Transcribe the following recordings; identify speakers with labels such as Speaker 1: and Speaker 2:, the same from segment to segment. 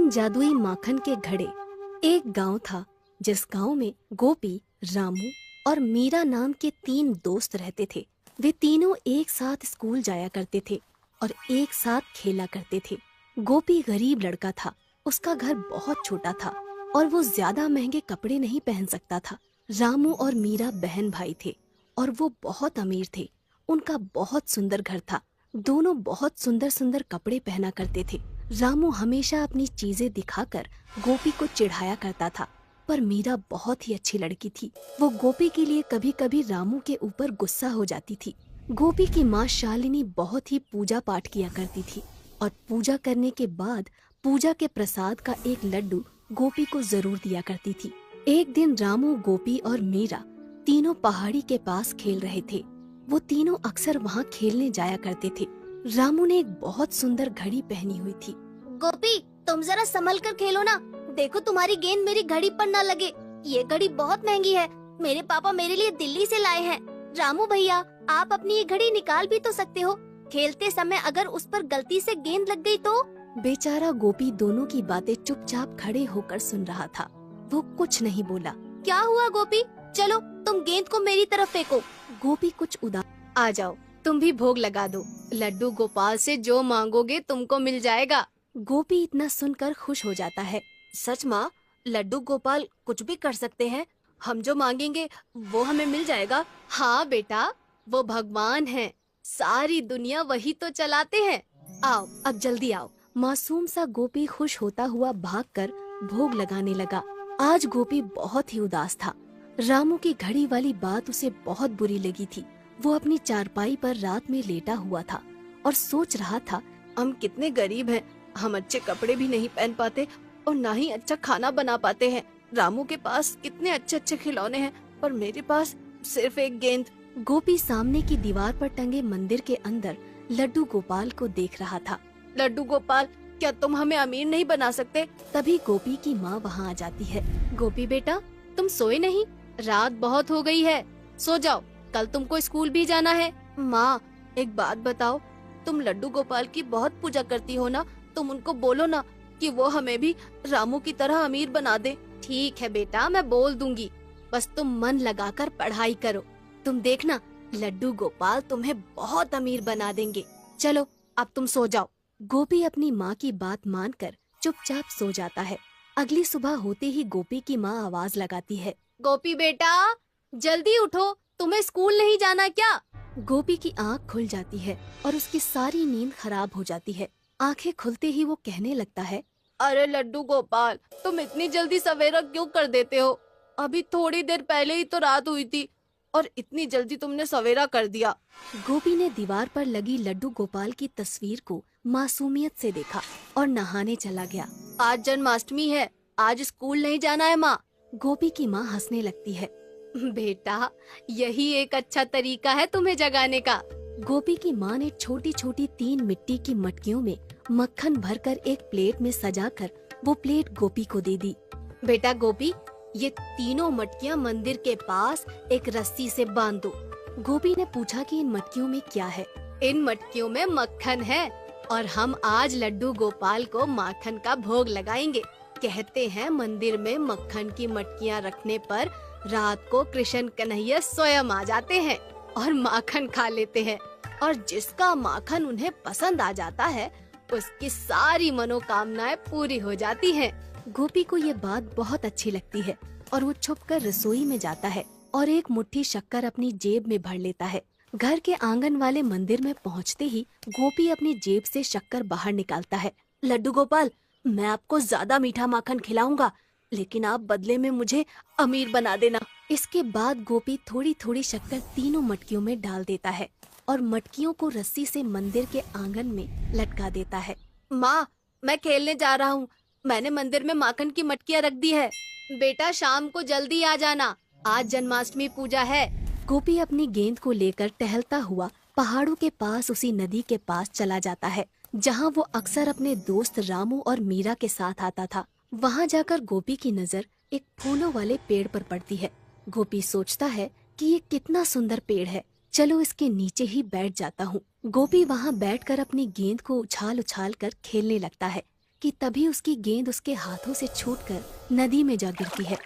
Speaker 1: तीन जादुई माखन के घड़े। एक गांव था जिस गांव में गोपी, रामू और मीरा नाम के तीन दोस्त रहते थे। वे तीनों एक साथ स्कूल जाया करते थे और एक साथ खेला करते थे। गोपी गरीब लड़का था, उसका घर बहुत छोटा था और वो ज्यादा महंगे कपड़े नहीं पहन सकता था। रामू और मीरा बहन भाई थे और वो बहुत अमीर थे। उनका बहुत सुंदर घर था। दोनों बहुत सुंदर सुंदर कपड़े पहना करते थे। रामू हमेशा अपनी चीजें दिखाकर गोपी को चिढ़ाया करता था, पर मीरा बहुत ही अच्छी लड़की थी। वो गोपी के लिए कभी कभी रामू के ऊपर गुस्सा हो जाती थी। गोपी की माँ शालिनी बहुत ही पूजा पाठ किया करती थी और पूजा करने के बाद पूजा के प्रसाद का एक लड्डू गोपी को जरूर दिया करती थी। एक दिन रामू, गोपी और मीरा तीनों पहाड़ी के पास खेल रहे थे। वो तीनों अक्सर वहाँ खेलने जाया करते थे। रामू ने एक बहुत सुंदर घड़ी पहनी हुई थी।
Speaker 2: गोपी, तुम जरा संभल कर खेलो ना। देखो तुम्हारी गेंद मेरी घड़ी पर न लगे। ये घड़ी बहुत महंगी है। मेरे पापा मेरे लिए दिल्ली से लाए हैं। रामू भैया, आप अपनी ये घड़ी निकाल भी तो सकते हो। खेलते समय अगर उस पर गलती से गेंद लग गई तो?
Speaker 1: बेचारा गोपी दोनों की बातें चुपचाप खड़े होकर सुन रहा था। वो कुछ नहीं बोला।
Speaker 2: क्या हुआ गोपी? चलो तुम गेंद को मेरी तरफ फेंको।
Speaker 1: गोपी कुछ उदास।
Speaker 3: आ जाओ, तुम भी भोग लगा दो। लड्डू गोपाल से जो मांगोगे तुमको मिल जाएगा।
Speaker 1: गोपी इतना सुनकर खुश हो जाता है।
Speaker 3: सच माँ, लड्डू गोपाल कुछ भी कर सकते हैं। हम जो मांगेंगे वो हमें मिल जाएगा। हाँ बेटा, वो भगवान हैं। सारी दुनिया वही तो चलाते हैं। आओ, अब जल्दी आओ।
Speaker 1: मासूम सा गोपी खुश होता हुआ भागकर भोग लगाने लगा। आज गोपी बहुत ही उदास था। रामू की घड़ी वाली बात उसे बहुत बुरी लगी थी। वो अपनी चारपाई पर रात में लेटा हुआ था और सोच रहा था,
Speaker 3: हम कितने गरीब हैं। हम अच्छे कपड़े भी नहीं पहन पाते और ना ही अच्छा खाना बना पाते हैं। रामू के पास कितने अच्छे अच्छे खिलौने हैं, पर मेरे पास सिर्फ एक गेंद।
Speaker 1: गोपी सामने की दीवार पर टंगे मंदिर के अंदर लड्डू गोपाल को देख रहा था।
Speaker 3: लड्डू गोपाल, क्या तुम हमें अमीर नहीं बना सकते?
Speaker 1: तभी गोपी की माँ वहाँ आ जाती है।
Speaker 3: गोपी बेटा, तुम सोए नहीं? रात बहुत हो गई है, सो जाओ, कल तुमको स्कूल भी जाना है। माँ, एक बात बताओ, तुम लड्डू गोपाल की बहुत पूजा करती हो ना? तुम उनको बोलो ना कि वो हमें भी रामू की तरह अमीर बना दे। ठीक है बेटा, मैं बोल दूंगी। बस तुम मन लगाकर पढ़ाई करो। तुम देखना, लड्डू गोपाल तुम्हें बहुत अमीर बना देंगे। चलो, अब तुम सो जाओ।
Speaker 1: गोपी अपनी माँ की बात मानकर चुपचाप सो जाता है। अगली सुबह होते ही गोपी की माँ आवाज लगाती है।
Speaker 3: गोपी बेटा, जल्दी उठो, तुम्हें स्कूल नहीं जाना क्या?
Speaker 1: गोपी की आँख खुल जाती है और उसकी सारी नींद खराब हो जाती है। आंखें खुलते ही वो कहने लगता है,
Speaker 3: अरे लड्डू गोपाल, तुम इतनी जल्दी सवेरा क्यों कर देते हो? अभी थोड़ी देर पहले ही तो रात हुई थी और इतनी जल्दी तुमने सवेरा कर दिया।
Speaker 1: गोपी ने दीवार पर लगी लड्डू गोपाल की तस्वीर को मासूमियत से देखा और नहाने चला गया।
Speaker 3: आज जन्माष्टमी है, आज स्कूल नहीं जाना है माँ।
Speaker 1: गोपी की माँ हंसने लगती है।
Speaker 3: बेटा, यही एक अच्छा तरीका है तुम्हें जगाने का।
Speaker 1: गोपी की माँ ने छोटी छोटी 3 मिट्टी की मटकियों में मक्खन भरकर एक प्लेट में सजाकर वो प्लेट गोपी को दे दी।
Speaker 3: बेटा गोपी, ये तीनों मटकियाँ मंदिर के पास एक रस्सी से बांध दो।
Speaker 1: गोपी ने पूछा कि इन मटकियों में क्या है।
Speaker 3: इन मटकियों में मक्खन है और हम आज लड्डू गोपाल को माखन का भोग लगाएंगे। कहते हैं मंदिर में मक्खन की मटकियाँ रखने पर रात को कृष्ण कन्हैया स्वयं आ जाते हैं और माखन खा लेते हैं, और जिसका माखन उन्हें पसंद आ जाता है उसकी सारी मनोकामनाएं पूरी हो जाती हैं।
Speaker 1: गोपी को ये बात बहुत अच्छी लगती है और वो छुपकर रसोई में जाता है और एक मुट्ठी शक्कर अपनी जेब में भर लेता है। घर के आंगन वाले मंदिर में पहुंचते ही गोपी अपनी जेब से शक्कर बाहर निकालता है।
Speaker 3: लड्डू गोपाल, मैं आपको ज्यादा मीठा माखन खिलाऊंगा, लेकिन आप बदले में मुझे अमीर बना देना।
Speaker 1: इसके बाद गोपी थोड़ी थोड़ी शक्कर तीनों मटकियों में डाल देता है और मटकियों को रस्सी से मंदिर के आंगन में लटका देता है।
Speaker 3: माँ, मैं खेलने जा रहा हूँ। मैंने मंदिर में माखन की मटकियाँ रख दी है। बेटा, शाम को जल्दी आ जाना, आज जन्माष्टमी पूजा है।
Speaker 1: गोपी अपनी गेंद को लेकर टहलता हुआ पहाड़ों के पास उसी नदी के पास चला जाता है जहाँ वो अक्सर अपने दोस्त रामू और मीरा के साथ आता था। वहाँ जाकर गोपी की नजर एक फूलों वाले पेड़ पर पड़ती है। गोपी सोचता है कि ये कितना सुंदर पेड़ है, चलो इसके नीचे ही बैठ जाता हूँ। गोपी वहाँ बैठकर अपनी गेंद को उछाल उछाल कर खेलने लगता है। कि तभी उसकी गेंद उसके हाथों से छूटकर नदी में जा गिरती है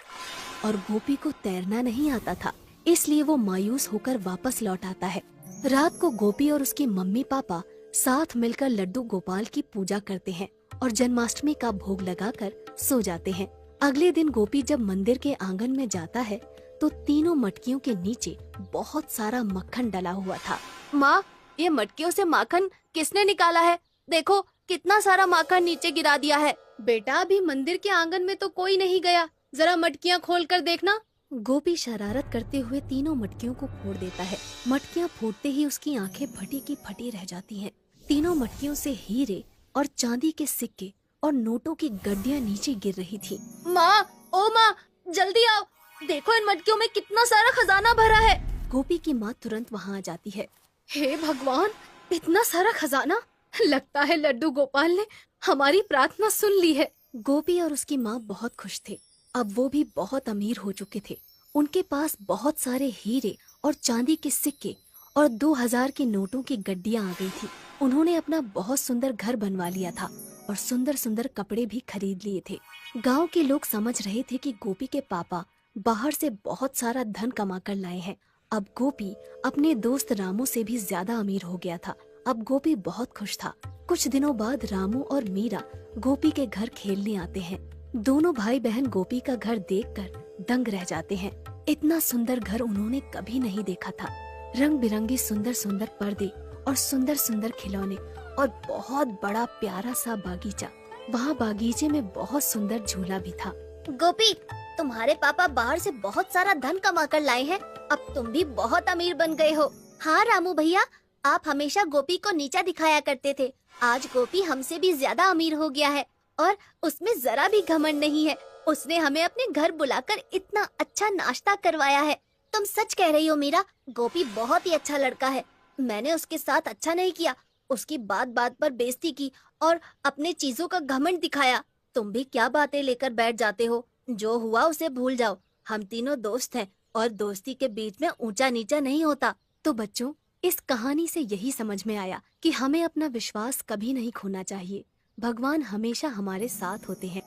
Speaker 1: और गोपी को तैरना नहीं आता था, इसलिए वो मायूस होकर वापस लौट आता है। रात को गोपी और उसकी मम्मी पापा साथ मिलकर लड्डू गोपाल की पूजा करते हैं और जन्माष्टमी का भोग लगाकर सो जाते हैं। अगले दिन गोपी जब मंदिर के आंगन में जाता है तो तीनों मटकियों के नीचे बहुत सारा मक्खन डला हुआ था।
Speaker 3: माँ, ये मटकियों से माखन किसने निकाला है? देखो कितना सारा माखन नीचे गिरा दिया है। बेटा, अभी मंदिर के आंगन में तो कोई नहीं गया, जरा मटकियाँ खोल कर देखना।
Speaker 1: गोपी शरारत करते हुए तीनों मटकियों को फोड़ देता है। मटकियाँ फूटते ही उसकी आंखें फटी की फटी रह जाती हैं। तीनों मटकियों से हीरे और चांदी के सिक्के और नोटों की गड्डियाँ नीचे गिर रही थी।
Speaker 3: माँ, ओ माँ, जल्दी आओ, देखो इन मटकियों में कितना सारा खजाना भरा है।
Speaker 1: गोपी की माँ तुरंत वहाँ आ जाती है।
Speaker 3: हे भगवान, इतना सारा खजाना! लगता है लड्डू गोपाल ने हमारी प्रार्थना सुन ली है।
Speaker 1: गोपी और उसकी माँ बहुत खुश थे। अब वो भी बहुत अमीर हो चुके थे। उनके पास बहुत सारे हीरे और चांदी के सिक्के और 2000 के नोटों की गड्डियाँ आ गई थी। उन्होंने अपना बहुत सुंदर घर बनवा लिया था और सुंदर सुंदर कपड़े भी खरीद लिए थे। गांव के लोग समझ रहे थे कि गोपी के पापा बाहर से बहुत सारा धन कमा कर लाए हैं। अब गोपी अपने दोस्त रामू से भी ज्यादा अमीर हो गया था। अब गोपी बहुत खुश था। कुछ दिनों बाद रामू और मीरा गोपी के घर खेलने आते हैं। दोनों भाई बहन गोपी का घर देखकर दंग रह जाते हैं। इतना सुंदर घर उन्होंने कभी नहीं देखा था। रंग बिरंगे सुंदर सुंदर पर्दे और सुंदर सुंदर खिलौने और बहुत बड़ा प्यारा सा बागीचा। वहाँ बागीचे में बहुत सुंदर झूला भी था।
Speaker 2: गोपी, तुम्हारे पापा बाहर से बहुत सारा धन कमा कर लाए हैं। अब तुम भी बहुत अमीर बन गए हो। हाँ रामू भैया, आप हमेशा गोपी को नीचा दिखाया करते थे। आज गोपी हमसे भी ज्यादा अमीर हो गया है और उसमें जरा भी घमंड नहीं है। उसने हमें अपने घर बुलाकर इतना अच्छा नाश्ता करवाया है। तुम सच कह रही हो मीरा, गोपी बहुत ही अच्छा लड़का है। मैंने उसके साथ अच्छा नहीं किया, उसकी बात बात पर बेइज्जती की और अपने चीजों का घमंड दिखाया। तुम भी क्या बातें लेकर बैठ जाते हो? जो हुआ उसे भूल जाओ। हम तीनों दोस्त हैं और दोस्ती के बीच में ऊंचा नीचा नहीं होता।
Speaker 1: तो बच्चों, इस कहानी से यही समझ में आया कि हमें अपना विश्वास कभी नहीं खोना चाहिए। भगवान हमेशा हमारे साथ होते हैं।